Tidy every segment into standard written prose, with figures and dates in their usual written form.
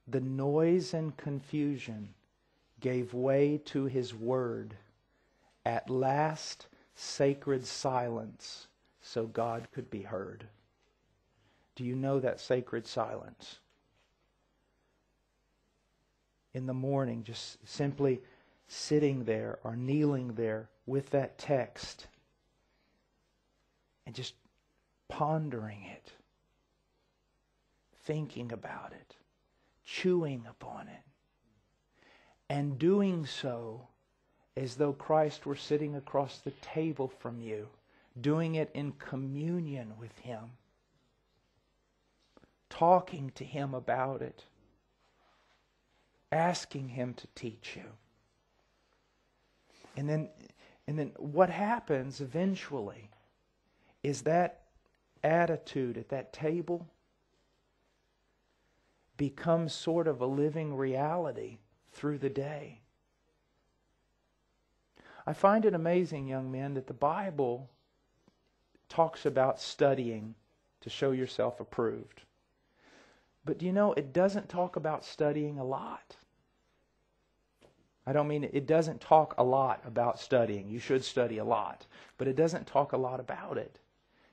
the noise and confusion gave way to His Word. At last, sacred silence, so God could be heard. Do you know that sacred silence? In the morning, just simply sitting there or kneeling there with that text and just pondering it, thinking about it, chewing upon it, and doing so as though Christ were sitting across the table from you, doing it in communion with Him, talking to Him about it, asking Him to teach you. And then what happens eventually is that attitude at that table becomes sort of a living reality through the day. I find it amazing, young men, that the Bible talks about studying to show yourself approved. But do you know, it doesn't talk about studying a lot. I don't mean it doesn't talk a lot about studying. You should study a lot. But it doesn't talk a lot about it.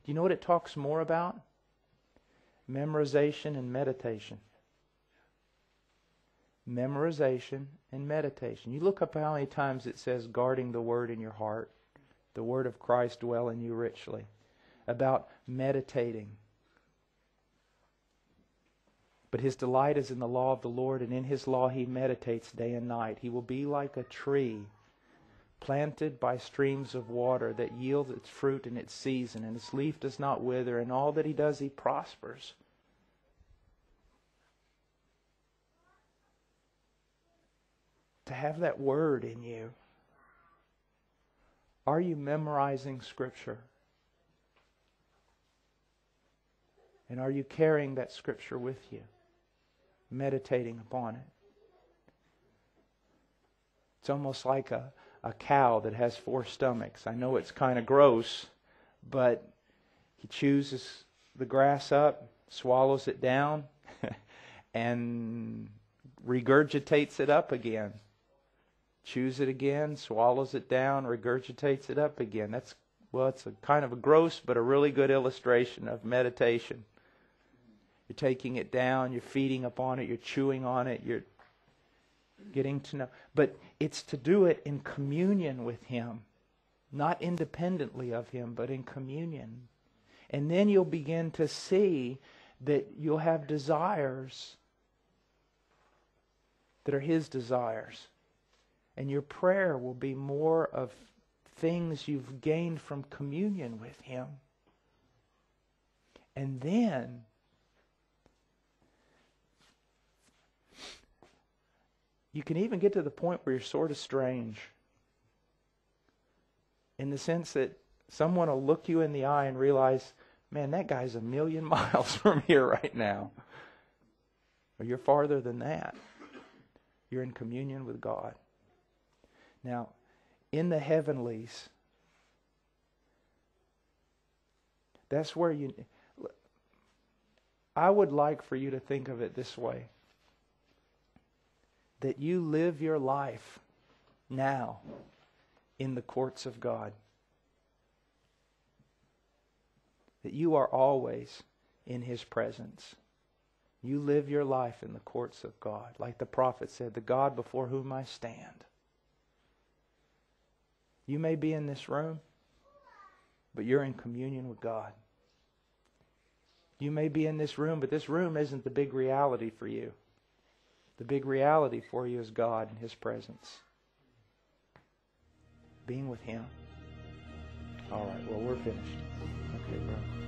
Do you know what it talks more about? Memorization and meditation. Memorization and meditation. You look up how many times it says guarding the Word in your heart. The Word of Christ dwell in you richly. About meditating. But his delight is in the law of the Lord, and in His law he meditates day and night. He will be like a tree planted by streams of water that yields its fruit in its season, and its leaf does not wither, and all that he does he prospers. To have that Word in you. Are you memorizing Scripture? And are you carrying that Scripture with you? Meditating upon it. It's almost like a cow that has 4 stomachs. I know it's kind of gross, but he chews the grass up, swallows it down, and regurgitates it up again. Chews it again, swallows it down, regurgitates it up again. It's a kind of a gross but a really good illustration of meditation. You're taking it down, you're feeding upon it, you're chewing on it, you're getting to know. But it's to do it in communion with Him. Not independently of Him, but in communion. And then you'll begin to see that you'll have desires that are His desires. And your prayer will be more of things you've gained from communion with Him. And then you can even get to the point where you're sort of strange. In the sense that someone will look you in the eye and realize, man, that guy's 1,000,000 miles from here right now. Or you're farther than that. You're in communion with God. Now, in the heavenlies, that's where I would like for you to think of it this way. That you live your life now in the courts of God. That you are always in His presence. You live your life in the courts of God. Like the prophet said, the God before whom I stand. You may be in this room, but you're in communion with God. You may be in this room, but this room isn't the big reality for you. The big reality for you is God and His presence. Being with Him. All right, well, we're finished. Okay, bro.